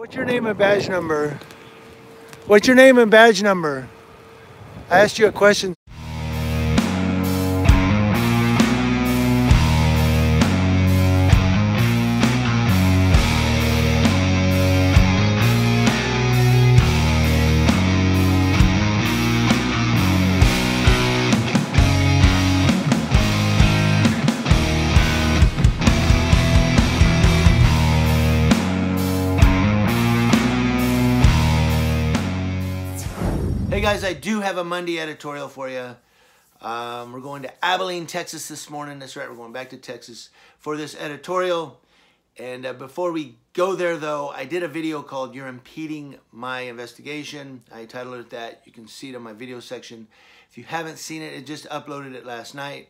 What's your name and badge number? What's your name and badge number? I asked you a question. Hey guys, I do have a Monday editorial for you. We're going to Abilene, Texas this morning. That's right, we're going back to Texas for this editorial. And before we go there though, I did a video called You're Impeding My Investigation. I titled it that. You can see it in my video section. If you haven't seen it, I just uploaded it last night.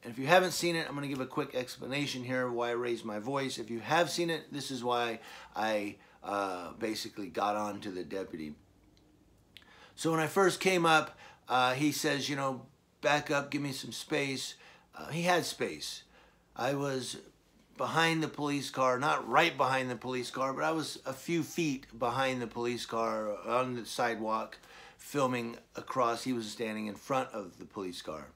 And if you haven't seen it, I'm going to give a quick explanation here of why I raised my voice. If you have seen it, this is why I basically got on to the deputy. So when I first came up, he says, you know, back up, give me some space. He had space. I was behind the police car, not right behind the police car, but I was a few feet behind the police car on the sidewalk filming across. He was standing in front of the police car.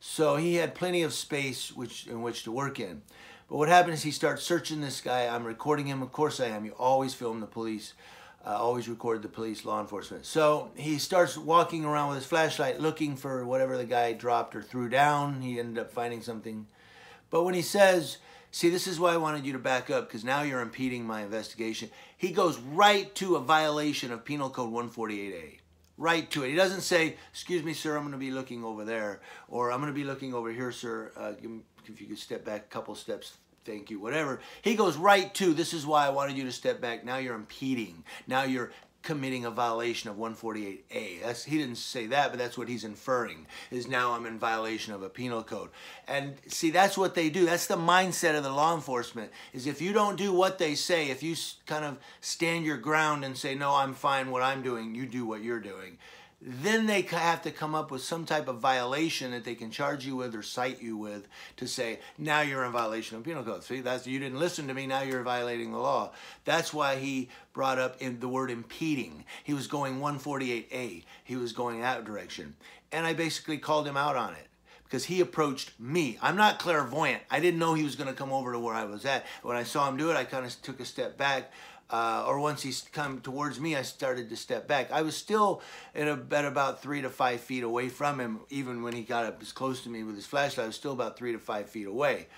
So he had plenty of space in which to work in. But what happened is he starts searching this guy. I'm recording him. Of course I am. You always film the police. Always record the police, law enforcement. So he starts walking around with his flashlight looking for whatever the guy dropped or threw down. He ended up finding something. But when he says, see, this is why I wanted you to back up, because now you're impeding my investigation, he goes right to a violation of Penal Code 148A. Right to it. He doesn't say, excuse me, sir, I'm going to be looking over there. Or I'm going to be looking over here, sir. If you could step back a couple steps, thank you, whatever. He goes right to, this is why I wanted you to step back. Now you're impeding. Now you're committing a violation of 148A. He didn't say that, but that's what he's inferring, is now I'm in violation of a penal code. And see, that's what they do. That's the mindset of the law enforcement, is if you don't do what they say, if you kind of stand your ground and say, no, I'm fine what I'm doing, you do what you're doing, then they have to come up with some type of violation that they can charge you with or cite you with to say, now you're in violation of penal code. See, you didn't listen to me, now you're violating the law. That's why he brought up the word impeding. He was going 148A. He was going that direction. And I basically called him out on it, because he approached me. I'm not clairvoyant. I didn't know he was going to come over to where I was at. When I saw him do it, I kind of took a step back. Or once he's come towards me, I started to step back. I was still at about 3 to 5 feet away from him. Even when he got up as close to me with his flashlight, I was still about 3 to 5 feet away.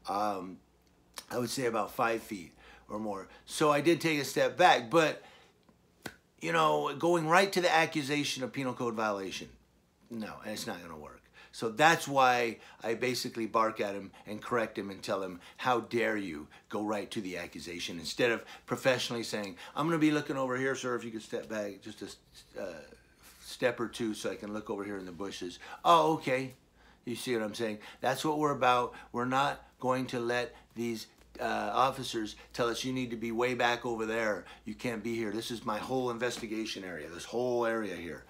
I would say about 5 feet or more. So I did take a step back. But, you know, going right to the accusation of penal code violation, no, and it's not going to work. So that's why I basically bark at him and correct him and tell him, how dare you go right to the accusation, instead of professionally saying, I'm going to be looking over here, sir, if you could step back just a step or two so I can look over here in the bushes. Oh, okay. You see what I'm saying? That's what we're about. We're not going to let these officers tell us you need to be way back over there. You can't be here. This is my whole investigation area, this whole area here.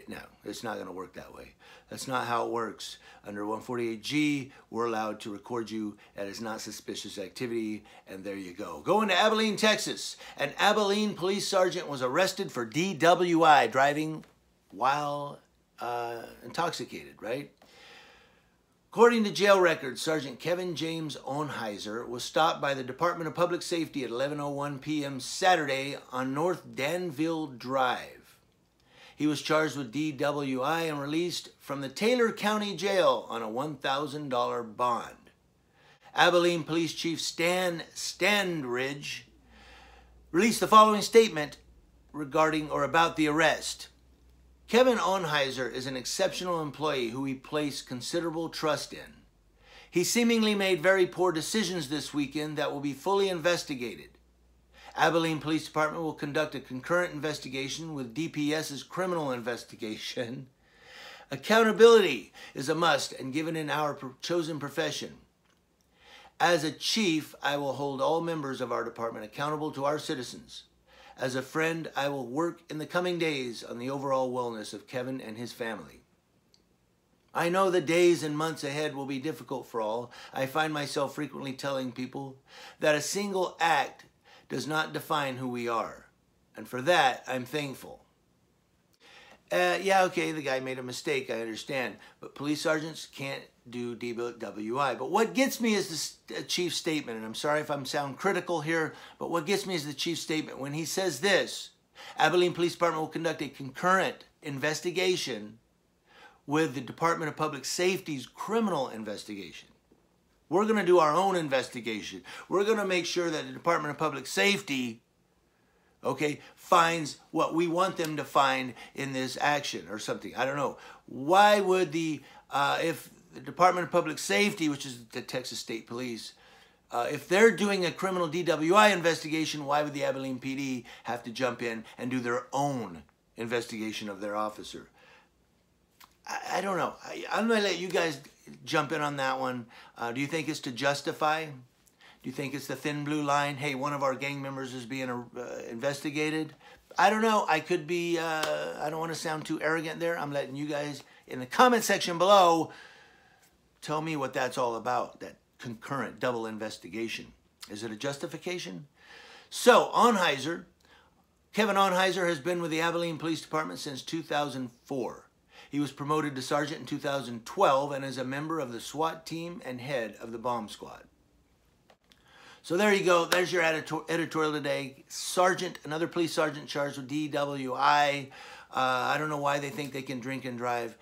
No, it's not going to work that way. That's not how it works. Under 148G, we're allowed to record you. That is not suspicious activity, and there you go. Going to Abilene, Texas. An Abilene police sergeant was arrested for DWI, driving while intoxicated, right? According to jail records, Sergeant Kevin James Ohnheiser was stopped by the Department of Public Safety at 11:01 p.m. Saturday on North Danville Drive. He was charged with DWI and released from the Taylor County Jail on a $1,000 bond. Abilene Police Chief Stan Standridge released the following statement regarding or about the arrest. Kevin Ohnheiser is an exceptional employee who we place considerable trust in. He seemingly made very poor decisions this weekend that will be fully investigated. Abilene Police Department will conduct a concurrent investigation with DPS's criminal investigation. Accountability is a must and given in our chosen profession. As a chief, I will hold all members of our department accountable to our citizens. As a friend, I will work in the coming days on the overall wellness of Kevin and his family. I know the days and months ahead will be difficult for all. I find myself frequently telling people that a single act does not define who we are. And for that, I'm thankful. Yeah, okay, the guy made a mistake, I understand. But police sergeants can't do DWI. But what gets me is the chief's statement, and I'm sorry if I'm sound critical here, but what gets me is the chief's statement. When he says this, Abilene Police Department will conduct a concurrent investigation with the Department of Public Safety's criminal investigation. We're going to do our own investigation. We're going to make sure that the Department of Public Safety, okay, finds what we want them to find in this action or something. I don't know. Why would if the Department of Public Safety, which is the Texas State Police, if they're doing a criminal DWI investigation, why would the Abilene PD have to jump in and do their own investigation of their officer? I don't know. I'm going to let you guys jump in on that one. Do you think it's to justify? Do you think it's the thin blue line? Hey, one of our gang members is being investigated. I don't know. I could be, I don't want to sound too arrogant there. I'm letting you guys in the comment section below tell me what that's all about, that concurrent double investigation. Is it a justification? So, Kevin Onheiser has been with the Abilene Police Department since 2004. He was promoted to sergeant in 2012 and is a member of the SWAT team and head of the bomb squad. So there you go. There's your editorial today. Sergeant, another police sergeant charged with DWI. I don't know why they think they can drink and drive.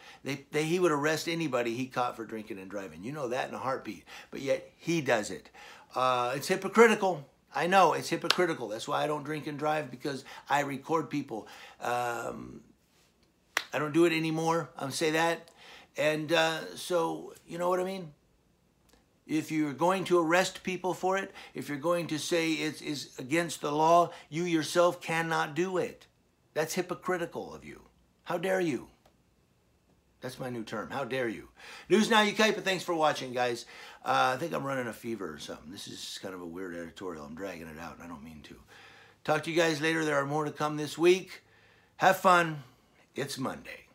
He would arrest anybody he caught for drinking and driving. You know that in a heartbeat. But yet he does it. It's hypocritical. I know it's hypocritical. That's why I don't drink and drive, because I record people. I don't do it anymore. I'll say that. And so, you know what I mean? If you're going to arrest people for it, if you're going to say it's against the law, you yourself cannot do it. That's hypocritical of you. How dare you? That's my new term. How dare you? News Now, you kite, but thanks for watching, guys. I think I'm running a fever or something. This is kind of a weird editorial. I'm dragging it out, and I don't mean to. Talk to you guys later. There are more to come this week. Have fun. It's Monday.